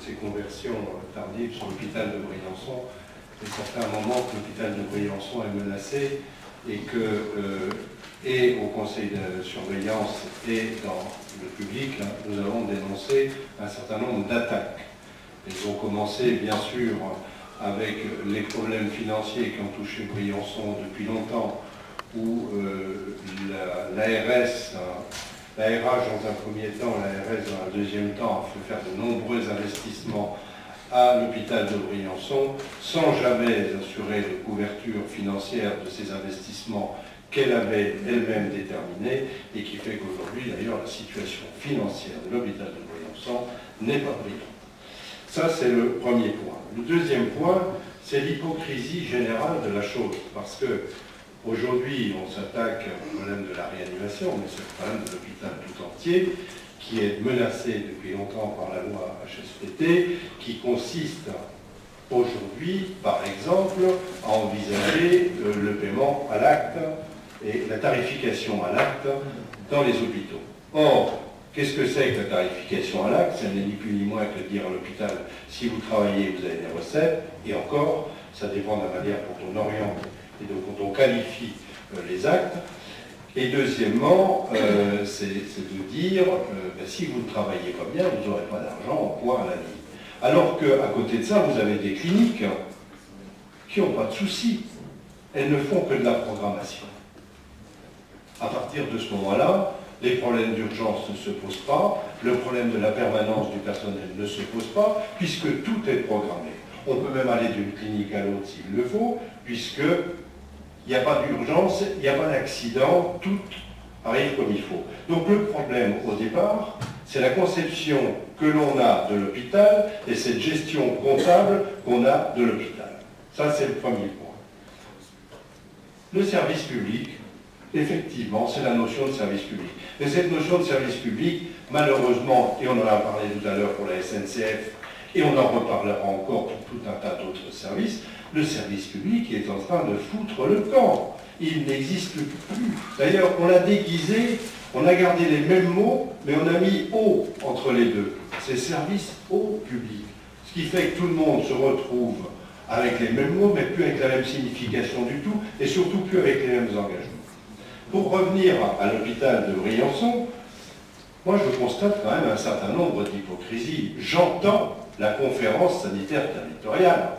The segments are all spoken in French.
ces conversions tardives sur l'hôpital de Briançon. Et ça fait un moment que l'hôpital de Briançon est menacé et que, et au conseil de surveillance et dans le public, là, nous avons dénoncé un certain nombre d'attaques. Elles ont commencé, bien sûr, avec les problèmes financiers qui ont touché Briançon depuis longtemps, où l'ARS, l'ARH dans un premier temps, l'ARS dans un deuxième temps, a fait faire de nombreux investissements à l'hôpital de Briançon, sans jamais assurer de couverture financière de ces investissements qu'elle avait elle-même déterminés, et qui fait qu'aujourd'hui, d'ailleurs, la situation financière de l'hôpital de Briançon n'est pas brillante. Ça, c'est le premier point. Le deuxième point, c'est l'hypocrisie générale de la chose, parce que aujourd'hui, on s'attaque au problème de la réanimation, mais c'est le problème de l'hôpital tout entier, qui est menacé depuis longtemps par la loi HSPT, qui consiste aujourd'hui, par exemple, à envisager le paiement à l'acte et la tarification à l'acte dans les hôpitaux. Or, qu'est-ce que c'est que la tarification à l'acte? Ça n'est ni plus ni moins que de dire à l'hôpital, si vous travaillez, vous avez des recettes, et encore, ça dépend de la manière dont on oriente et dont on qualifie les actes. Et deuxièmement, c'est de dire, si vous ne travaillez pas bien, vous n'aurez pas d'argent au point à la ligne. Alors qu'à côté de ça, vous avez des cliniques qui n'ont pas de soucis. Elles ne font que de la programmation. À partir de ce moment-là, les problèmes d'urgence ne se posent pas, le problème de la permanence du personnel ne se pose pas, puisque tout est programmé. On peut même aller d'une clinique à l'autre s'il le faut, puisque il n'y a pas d'urgence, il n'y a pas d'accident, tout arrive comme il faut. Donc le problème au départ, c'est la conception que l'on a de l'hôpital et cette gestion comptable qu'on a de l'hôpital. Ça, c'est le premier point. Le service public, effectivement, c'est la notion de service public. Mais cette notion de service public, malheureusement, et on en a parlé tout à l'heure pour la SNCF, et on en reparlera encore pour tout un tas d'autres services, le service public est en train de foutre le camp. Il n'existe plus. D'ailleurs, on l'a déguisé, on a gardé les mêmes mots, mais on a mis « au » entre les deux. C'est service au public. Ce qui fait que tout le monde se retrouve avec les mêmes mots, mais plus avec la même signification du tout, et surtout plus avec les mêmes engagements. Pour revenir à l'hôpital de Briançon, moi je constate quand même un certain nombre d'hypocrisies. J'entends la conférence sanitaire territoriale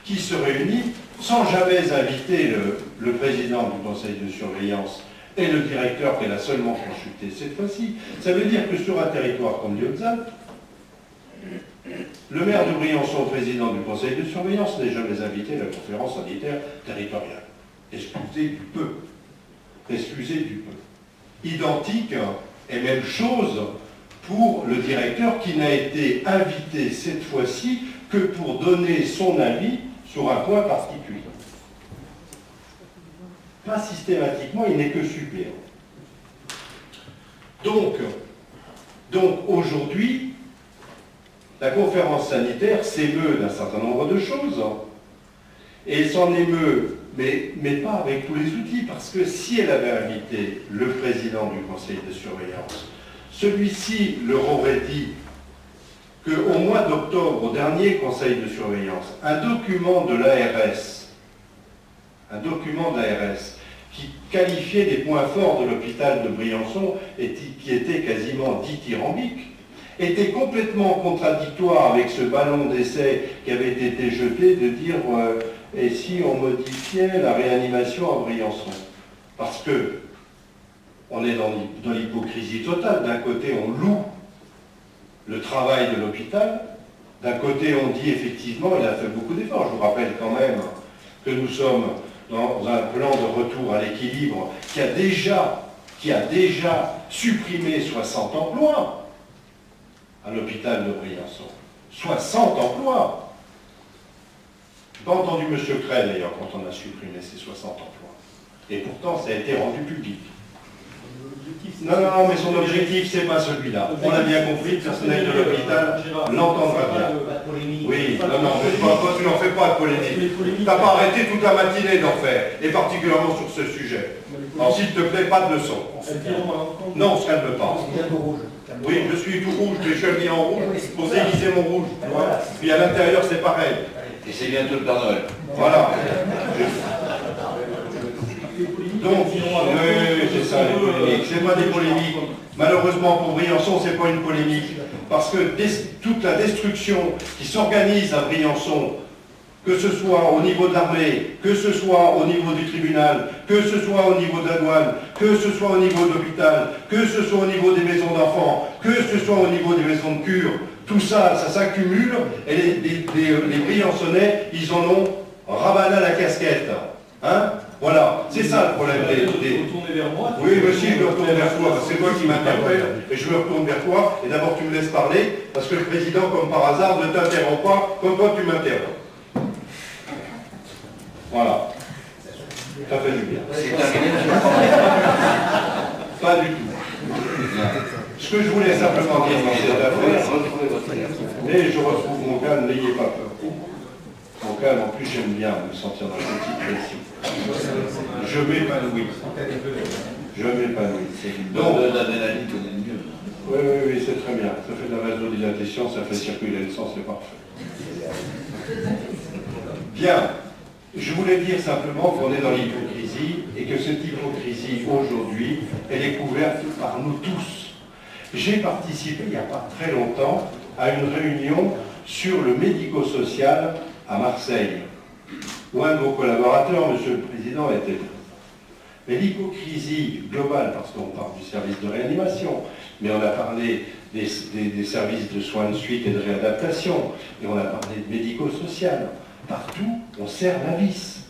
qui se réunit sans jamais inviter le président du conseil de surveillance et le directeur qu'elle a seulement consulté cette fois-ci. Ça veut dire que sur un territoire comme les Hautes-Alpes, le maire de Briançon, président du conseil de surveillance, n'est jamais invité à la conférence sanitaire territoriale. Excusez du peu. Excusez du peu. Identique et même chose pour le directeur qui n'a été invité cette fois-ci que pour donner son avis sur un point particulier. Pas systématiquement, il n'est que suppléant. Donc aujourd'hui, la conférence sanitaire s'émeut d'un certain nombre de choses, et elle s'en émeut, mais pas avec tous les outils, parce que si elle avait invité le président du conseil de surveillance, celui-ci leur aurait dit qu'au mois d'octobre, au dernier conseil de surveillance, un document de l'ARS qui qualifiait des points forts de l'hôpital de Briançon et qui était quasiment dithyrambique, était complètement contradictoire avec ce ballon d'essai qui avait été jeté de dire et si on modifiait la réanimation à Briançon? Parce que on est dans l'hypocrisie totale. D'un côté, on loue le travail de l'hôpital. D'un côté, on dit effectivement, il a fait beaucoup d'efforts. Je vous rappelle quand même que nous sommes dans un plan de retour à l'équilibre qui a déjà supprimé 60 emplois à l'hôpital de Briançon. 60 emplois. Je n'ai pas entendu M. Cray d'ailleurs quand on a supprimé ces 60 emplois. Et pourtant, ça a été rendu public. Non, mais son objectif, c'est pas celui-là. On a bien compris, le personnel de l'hôpital l'entendra bien. Oui, non, tu n'en fais pas de polémique. Tu n'as pas arrêté toute la matinée d'en faire, et particulièrement sur ce sujet. Alors, s'il te plaît, pas de leçon. Non, on se calme pas. Oui, je suis tout rouge, mais je suis habillé en rouge pour déguiser mon rouge. Puis à l'intérieur, c'est pareil. Et c'est bientôt le Père Noël. Voilà. Donc, oui, c'est ça, les polémiques. C'est pas des polémiques. Malheureusement pour Briançon, c'est pas une polémique. Parce que toute la destruction qui s'organise à Briançon, que ce soit au niveau de l'armée, que ce soit au niveau du tribunal, que ce soit au niveau de la douane, que ce soit au niveau de l'hôpital, que ce soit au niveau des maisons d'enfants, que ce soit au niveau des maisons de cure, tout ça, ça s'accumule, et les Briançonnais, ils en ont ravalé la casquette. Hein? Voilà, c'est ça le problème. Vous tournez vers moi. Oui, monsieur, je me retourne vers toi, parce que c'est toi qui m'interpelle, et je me retourne vers toi, et d'abord tu me laisses parler, parce que le président, comme par hasard, ne t'interrompt pas, comme toi tu m'interromps. Voilà. Ça fait du bien. C'est terminé. Pas du tout. Ce que je voulais simplement dire dans cette affaire, mais je retrouve mon calme, n'ayez pas peur. Mon calme, en plus j'aime bien me sentir dans une petite pression. Je m'épanouis. Je m'épanouis. Donc, l'adrénaline connaît mieux. Oui, c'est très bien. Ça fait de la vasodilatation, ça fait circuler le sang, c'est parfait. Bien. Je voulais dire simplement qu'on est dans l'hypocrisie et que cette hypocrisie, aujourd'hui, elle est couverte par nous tous. J'ai participé, il n'y a pas très longtemps, à une réunion sur le médico-social à Marseille, où un de vos collaborateurs, Monsieur le Président, était là. Mais l'hypocrisie globale, parce qu'on parle du service de réanimation, mais on a parlé des services de soins de suite et de réadaptation, et on a parlé de médico-social. Partout, on serre la vis.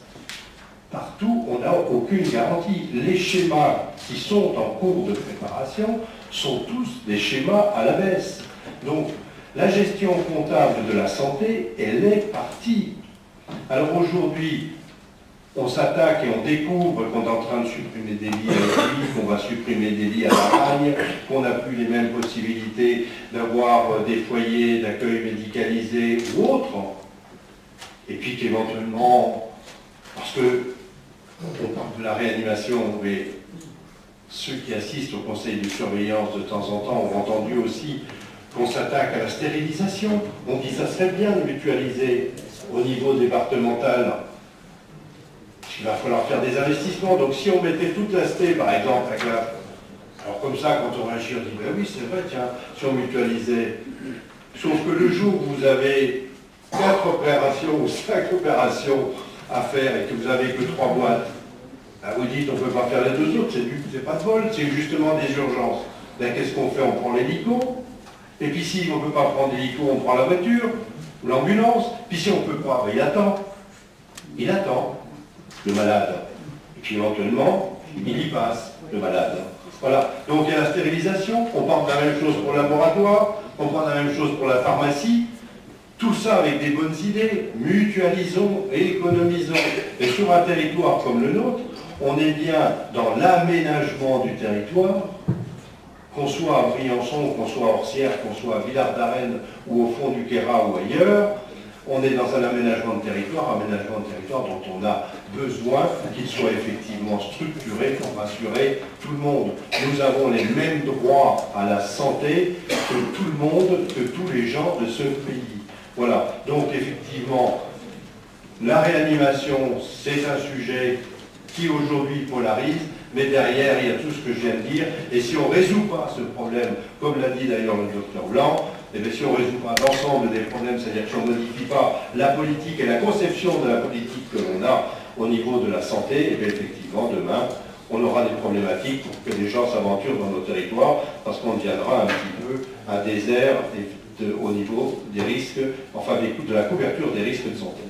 Partout, on n'a aucune garantie. Les schémas qui sont en cours de préparation sont tous des schémas à la baisse. Donc, la gestion comptable de la santé, elle est partie. Alors aujourd'hui, on s'attaque et on découvre qu'on est en train de supprimer des lits à l'Église, qu'on va supprimer des lits à la Ragne, qu'on n'a plus les mêmes possibilités d'avoir des foyers d'accueil médicalisés ou autres. Et puis qu'éventuellement, parce que on parle de la réanimation, mais ceux qui assistent au conseil de surveillance de temps en temps ont entendu aussi qu'on s'attaque à la stérilisation. On dit ça serait bien de mutualiser au niveau départemental. Il va falloir faire des investissements. Donc si on mettait toute la sté, par exemple, alors comme ça, quand on réagit, on dit, ben oui, c'est vrai, tiens, si on mutualisait. Sauf que le jour où vous avez 4 opérations ou 5 opérations à faire et que vous n'avez que 3 boîtes, ben vous dites on ne peut pas faire les 2 autres, c'est pas de vol, c'est justement des urgences. Ben, qu'est-ce qu'on fait? On prend l'hélico, et puis si on ne peut pas prendre l'hélico, on prend la voiture, ou l'ambulance, puis si on ne peut pas, ben, il attend, le malade. Et puis éventuellement, il y passe, le malade. Voilà, donc il y a la stérilisation, on parle de la même chose pour le laboratoire, on parle de la même chose pour la pharmacie. Tout ça avec des bonnes idées, mutualisons et économisons. Et sur un territoire comme le nôtre, on est bien dans l'aménagement du territoire, qu'on soit à Briançon, qu'on soit à Orsières, qu'on soit à Villard-d'Arène ou au fond du Queyras ou ailleurs, on est dans un aménagement de territoire dont on a besoin qu'il soit effectivement structuré pour rassurer tout le monde. Nous avons les mêmes droits à la santé que tout le monde, que tous les gens de ce pays. Voilà, donc effectivement, la réanimation, c'est un sujet qui aujourd'hui polarise, mais derrière, il y a tout ce que je viens de dire, et si on ne résout pas ce problème, comme l'a dit d'ailleurs le docteur Blanc, et bien si on ne résout pas l'ensemble des problèmes, c'est-à-dire si on ne modifie pas la politique et la conception de la politique que l'on a au niveau de la santé, et bien effectivement, demain, on aura des problématiques pour que les gens s'aventurent dans nos territoires, parce qu'on deviendra un petit peu un désert au niveau des risques, enfin de la couverture des risques de santé.